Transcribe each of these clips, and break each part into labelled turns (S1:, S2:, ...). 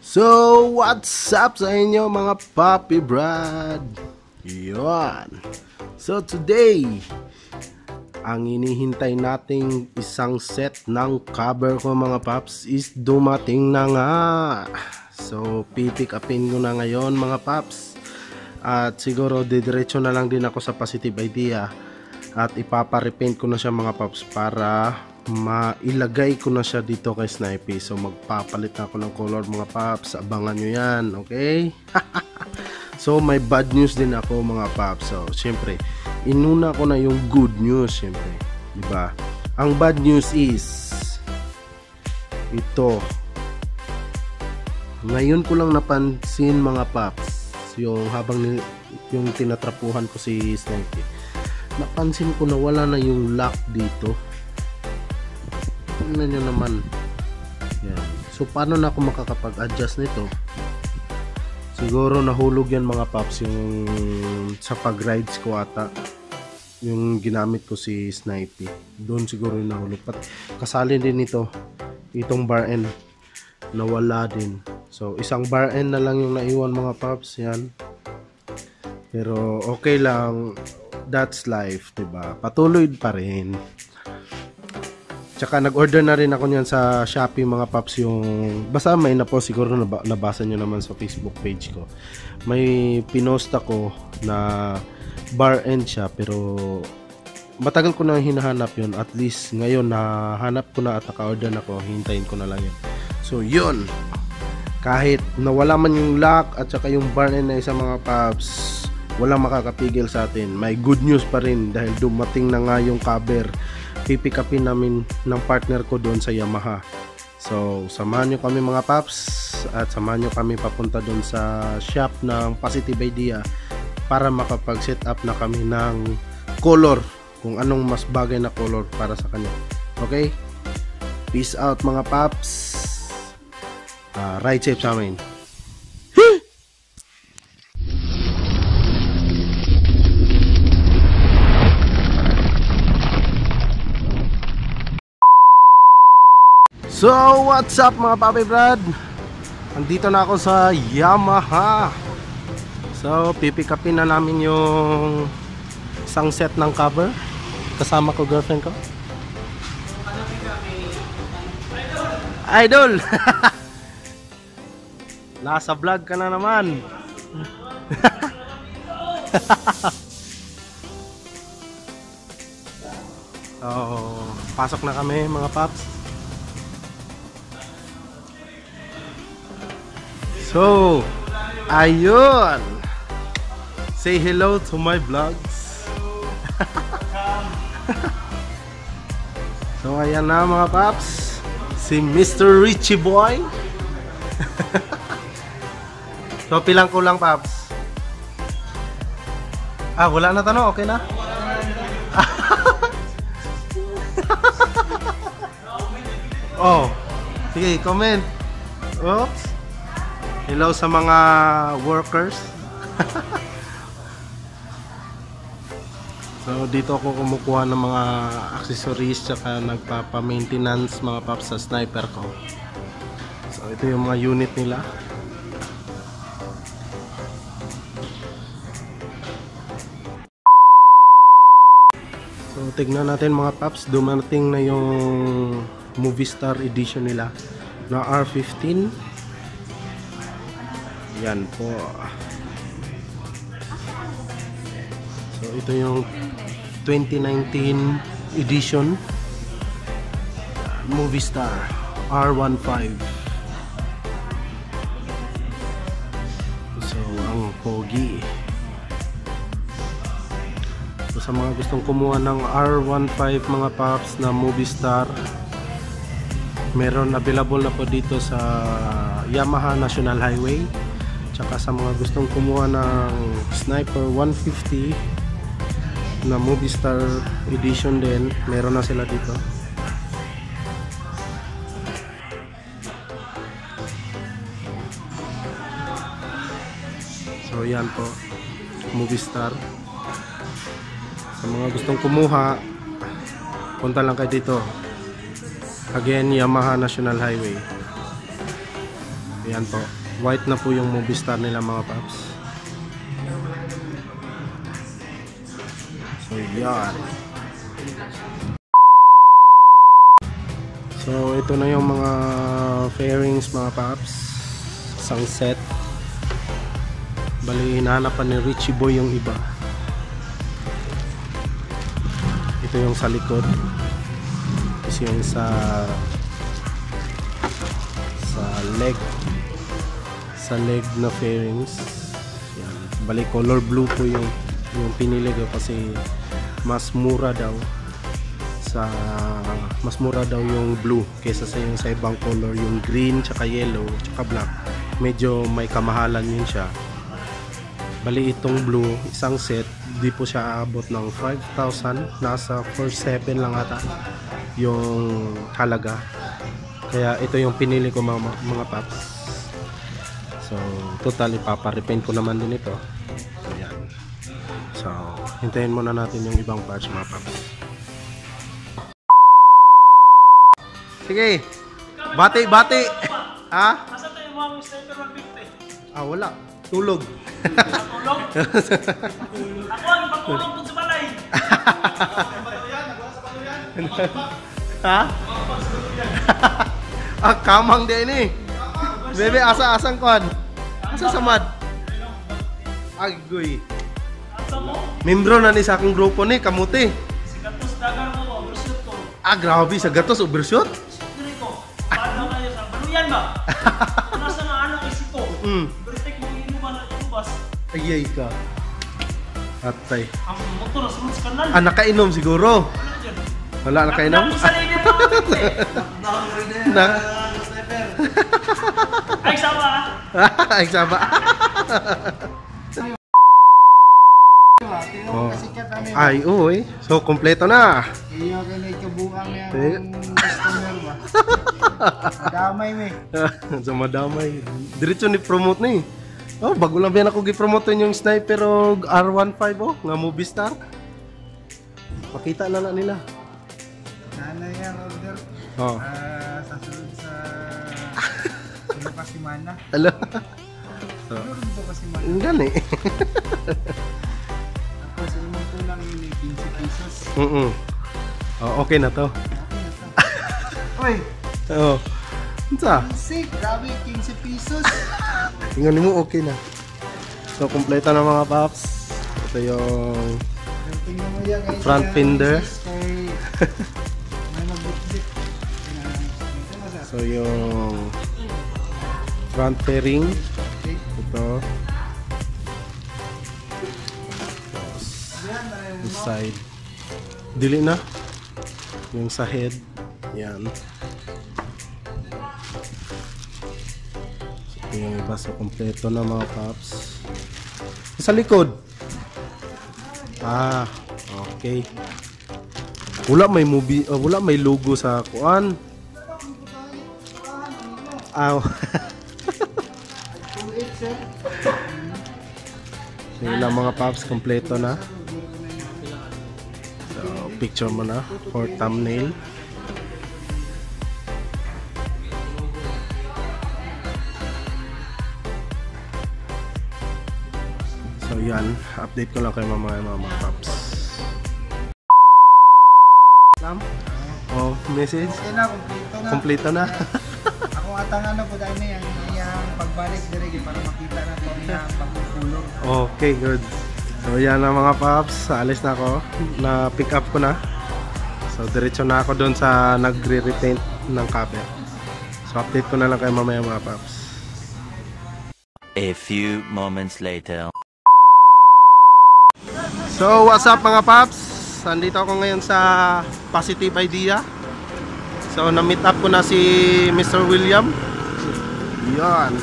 S1: So, what's up sa inyo mga Papi Brad? Yun. So, today, ang inihintay nating isang set ng cover ko mga paps is dumating na nga. So, pipick upin ko na ngayon mga paps. At siguro, didiretso na lang din ako sa Positive Idea. At ipapa-repaint ko na siya mga paps para mailagay ko na siya dito kay Snipey. So magpapalit na ako ng color mga paps, abangan nyo yan, okay? So may bad news din ako mga paps. So syempre inuna ko na yung good news, syempre, diba? Ang bad news is ito, ngayon ko lang napansin mga paps, yung habang yung tinatrapuhan ko si Snipey, napansin ko na wala na yung lock dito. Tingnan nyo naman yan. So paano na ako makakapag-adjust nito? Siguro nahulog yan mga paps, yung sa pag-rides ko ata, yung ginamit ko si Snipey, doon siguro yung nahulog. Kasali din ito, itong bar end nawala din. So isang bar end na lang yung naiwan mga paps, yan. Pero okay lang, that's life, diba? Patuloy pa rin. Tsaka nag-order na rin ako niyan sa Shopee mga paps, yung basta may na po, siguro nabasa nyo naman sa Facebook page ko. May pinost ako na bar end siya, pero matagal ko na hinahanap yun. At least ngayon nahanap ko na at naka-order na ko, hintayin ko na lang yun. So yun, kahit nawala man yung lock at saka yung bar end na isa mga paps, walang makakapigil sa atin. May good news pa rin dahil dumating na nga yung cover. Pipick upin namin ng partner ko doon sa Yamaha. So samahan nyo kami mga paps at samahan nyo kami papunta doon sa shop ng Positive Idea para makapag-set up na kami ng color, kung anong mas bagay na color para sa kanya. Okay? Peace out mga paps. Ride safe sa amin. So, what's up mga Papi Brad? Andito na ako sa Yamaha. So, pipick upin na namin yung isang set ng cover. Kasama ko girlfriend ko. Idol! Nasa vlog ka na naman. So, pasok na kami mga paps. So, ayun. Say hello to my vlogs. So, ayan na mga paps. Si Mr. Richie Boy. So, pilang kulang paps. Wala na tanong. Okay na? Oh, sige, comment. Oops. Hello sa mga workers. So dito ako kumukuha ng mga accessories tsaka nagpapa-maintenance mga paps sa sniper ko. So ito yung mga unit nila. So tignan natin mga paps, dumating na yung Movie Star edition nila na R15. Yan po. So ito yung 2019 edition Movie Star R15. So ang pogi. So sa mga gustong kumuha ng R15 mga paps na Movie Star, meron available na po dito sa Yamaha National Highway. Tsaka sa mga gustong kumuha ng Sniper 150 na Movie Star edition din, meron na sila dito. So yan po, Movie Star. Sa mga gustong kumuha, punta lang kayo dito. Again, Yamaha National Highway. Ayan po. White na po yung Movistar nila mga paps. So yan. So ito na yung mga fairings mga paps. Isang set. Bali hinahanapan ni Richie Boy yung iba. Ito yung sa likod. Ito yung sa leg na fairings. Yan. Bali color blue po yung pinili ko kasi mas mura daw yung blue kaysa sa yung sa ibang color, yung green tsaka yellow tsaka black. Medyo may kamahalan yun siya. Bali itong blue, isang set, di po siya aabot ng 5,000, nasa 4,700 lang ata yung halaga. Kaya ito yung pinili ko mga paps. So total ipapa-repaint ko naman din ito. So yan. So hintayin muna natin yung ibang parts mga paps. Sige. Bati. Ha?
S2: Asa tayo mga sniper 150?
S1: Ah, wala. Tulog.
S2: Tulog? Ako ang patulog dun sa balay.
S1: Ha? Ah, kamang din eh. Bebe, asang kon? Asa samad? Agoy.
S2: Asa mo?
S1: Membro na ni sa akong grupo ni, kamuti.
S2: Si Gatos dagar mo, overshoot ko.
S1: Ah, grabe, sa gatos, overshoot?
S2: Diri ko, paano kayo sa baluyan ba? Nasa nga anong isito? Bertek mo inuman at ilubas.
S1: Ayay ka. Atay.
S2: Ang motor na sunod sa kanal.
S1: Ah, nakainom siguro.
S2: Wala dyan.
S1: Wala nakainom?
S2: Nakainom sa linya mo.
S1: Na.
S2: Ay, sama
S1: Ay, saba. Oh. Ay, uy. So, kompleto na.
S3: Iyo kini kabuang yang customer ba. Damay me.
S1: So, madamay. Diretso ni promote ni. Oh, bago lang yan ako gi-promote yung sniper o R15 oh, nga Movistar. Pakita na nila.
S3: Sana yang order.
S1: Oh.
S3: Sa sunod sa Pasimana.
S1: Hello. So,
S3: Ano pa Pasimana?
S1: gani.
S3: Ako sa imong kulang ini 15 pesos.
S1: Oh, okay na to.
S3: Oy,
S1: Oh. Unsa?
S3: sick, grabe 15 pesos.
S1: Tingnan mo okay na. So, kompleto na mga paps. Ito yung
S3: Tingnan mo yan guys.
S1: front fender.
S3: May magbitbit.
S1: So, yung front fairing. Ito. This side. Dili na. Yung sa head. Yan. So, ito yung iba. So, kompleto na mga paps. Sa likod. Ah, okay. Wala may movie, wala may logo sa kuan. Aw. So, yun lang mga paps, kompleto na. So, picture mo na for thumbnail. So yan, update ko lang kay mga paps. Oh, message?
S3: Okay na, kompleto na.
S1: Kompleto na.
S3: Ako atangan na po dahil na yan. Iyang pagbalik dirigi para makita na ito niya pagpupulong.
S1: Okay, good. So yan na mga paps, alis na ako. Na pick up ko na. So diretso na ako doon sa nagre-repaint ng cover. So update ko na lang kayo mamaya mga paps.
S4: A few moments later.
S1: So what's up mga paps? Nandito ako ngayon sa Positive Idea. So na-meet up ko na si Mr. William. Yan.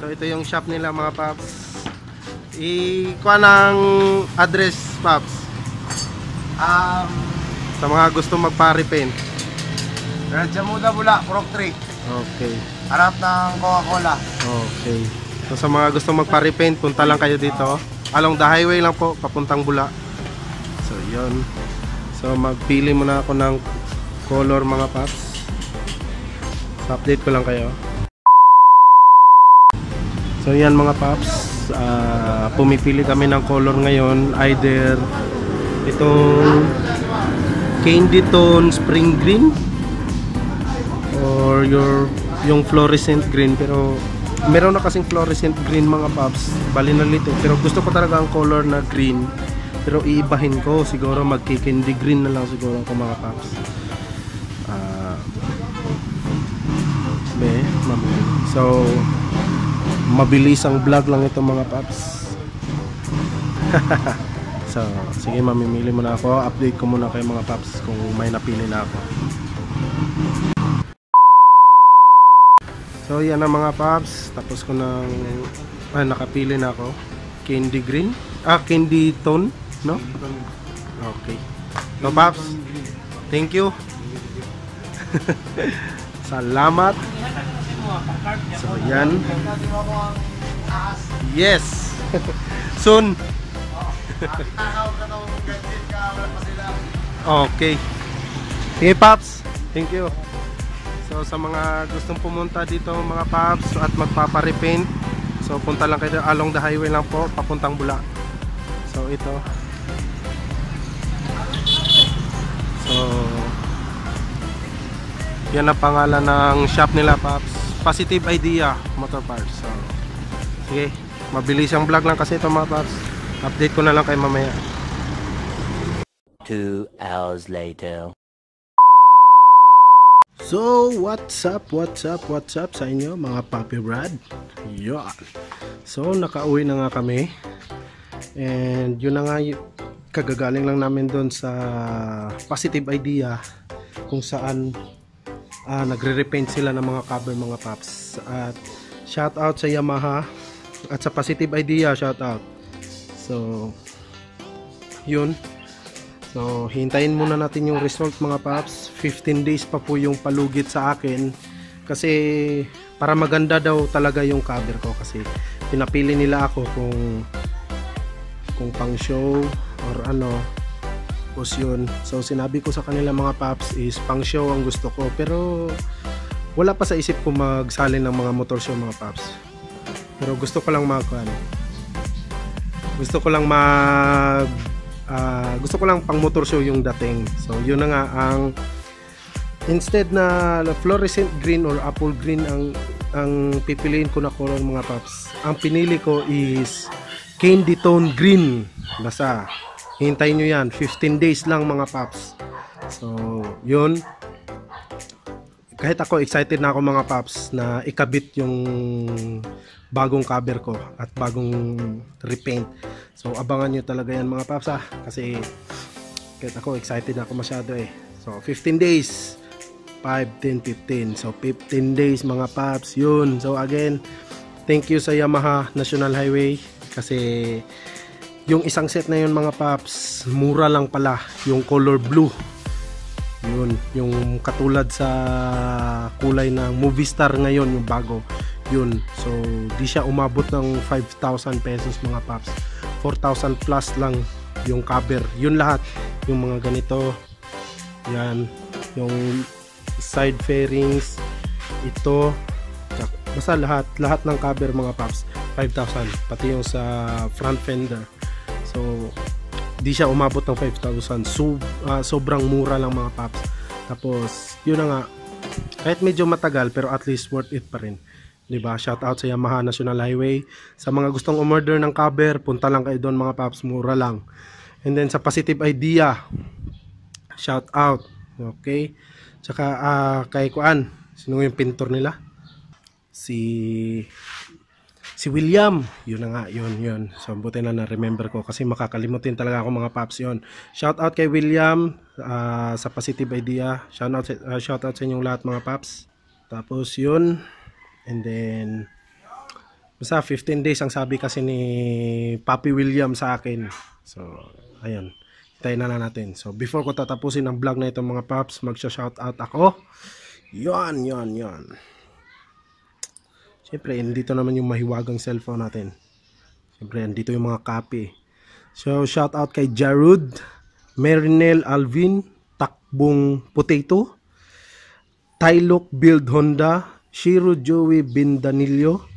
S1: So ito yung shop nila mga paps. Ikuha ng address paps. Sa mga gusto magpa-repaint.
S3: Radya Muda Bula, Prok 3.
S1: Okay.
S3: Harap ng Coca-Cola.
S1: Okay. So sa mga gusto magpa-repaint, punta lang kayo dito. Along the highway lang po, papuntang Bula. So yun. So magpili muna ako ng color mga paps. So update ko lang kayo. So yan mga paps, pumipili kami ng color ngayon, either itong candy tone spring green or yung fluorescent green. Pero meron na kasing fluorescent green mga paps, bali na lito, pero gusto ko talaga ang color na green, pero iibahin ko, siguro magki-candy green na lang siguro ako mga paps. So mabilis ang vlog lang ito mga paps. So sige, mamimili muna ako, update ko muna kayo mga paps kung may napili na ako. So yan na mga paps, tapos ko nang nakapili na ako. Candy green, candy tone, no? Okay. So paps, thank you. Salamat. So yan. Yes. Soon. Okay. Sige paps, thank you. So sa mga gustong pumunta dito mga paps at magpapa-repaint, so punta lang kayo along the highway lang po, papuntang Bula. So ito. So yan ang pangalan ng shop nila paps, Positive Idea Motor Parts. So sige, mabilis ang vlog lang kasi ito mga paps. Update ko na lang kayo mamaya.
S4: 2 hours later.
S1: So, what's up sa inyo mga Papi Brad? Yun. So, nakauwi na nga kami. And yun na nga, kagagaling lang namin doon sa Positive Idea kung saan nagre-repaint sila ng mga cover mga paps. At shout out sa Yamaha at sa Positive Idea, shout out. So, yun. So, hintayin muna natin yung result mga paps. 15 days pa po yung palugit sa akin. Kasi, para maganda daw talaga yung cover ko. Kasi, pinapili nila ako kung pang show or ano. Tapos yun. So, sinabi ko sa kanila mga paps is pang show ang gusto ko. Pero, wala pa sa isip ko magsalin ng mga motor show mga paps. Pero gusto ko lang gusto ko lang pang motor show yung dating. So yun na nga, ang instead na fluorescent green or apple green ang pipiliin ko na color mga paps, ang pinili ko is candy tone green. Basta hintayin nyo yan, 15 days lang mga paps. So yun, kahit ako excited na ako mga paps na ikabit yung bagong cover ko at bagong repaint. So abangan nyo talaga yan mga paps kasi kahit ako excited na ako masyado eh. So 15 days, 5, 10, 15. So 15 days mga paps, yun. So again, thank you sa Yamaha National Highway kasi yung isang set na yun mga paps, mura lang pala, yung color blue. Yun, yung katulad sa kulay ng Movie Star ngayon, yung bago. Yun, so di siya umabot ng 5,000 pesos mga paps. 4,000 plus lang yung cover. Yun lahat, yung mga ganito. Yan, yung side fairings, ito, basta lahat ng cover mga paps, 5,000. Pati yung sa front fender. So di siya umabot ng 5,000. Sobrang mura lang mga paps. Tapos yun na nga, kahit medyo matagal pero at least worth it pa rin, diba? Shout out sa Yamaha National Highway. Sa mga gustong umorder ng cover, punta lang kayo doon mga paps, mura lang. And then sa Positive Idea, shout out. Okay, tsaka kay Kuan, sino yung pintor nila? Si William, yun na nga, yun. So buti na na-remember ko kasi makakalimutin talaga ako mga paps yun. Shout out kay William sa Positive Idea. Shout out sa inyong lahat mga paps. Tapos yun, and then basta 15 days ang sabi kasi ni Papi William sa akin. So ayun, hintayin na natin. So before ko tatapusin ang vlog na ito mga paps, magsha-shout out ako. Yun. Siyempre, dito naman yung mahiwagang cellphone natin. Siyempre, dito yung mga copy. So, shout out kay Jarud, Merinel Alvin, Takbong Potato, Tylok Build Honda, Shiro Joey Bindanillo,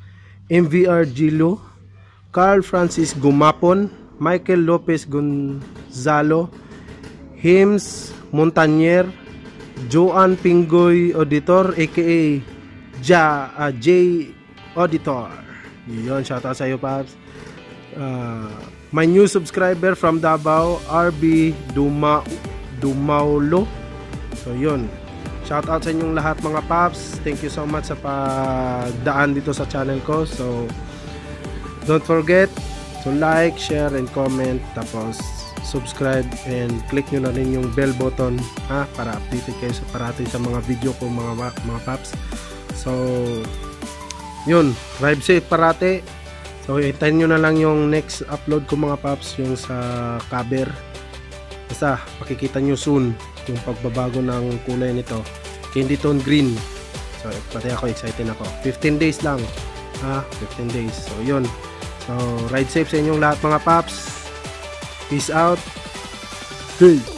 S1: MVR Gilo, Carl Francis Gumapon, Michael Lopez Gonzalo, Hims Montanier, Joan Pingoy Auditor aka J Auditor. Yun, shoutout sa iyo, Paps. My new subscriber from Davao, RB Dumaulo. So yun, shoutout sa inyong lahat mga Paps. Thank you so much sa pagdaan dito sa channel ko. So don't forget to like, share, and comment. Tapos subscribe and click nyo na rin yung bell button para updated kayo sa parati sa mga video ko mga Paps. So yun, drive safe parati. So hintayin nyo na lang yung next upload ko mga Paps, yung sa cover. Basta makikita nyo soon yung pagbabago ng kulay nito, candy tone green. So pati ako excited ako. 15 days lang 15 days. So yun, so ride safe sa inyong lahat mga Paps. Peace out. Peace.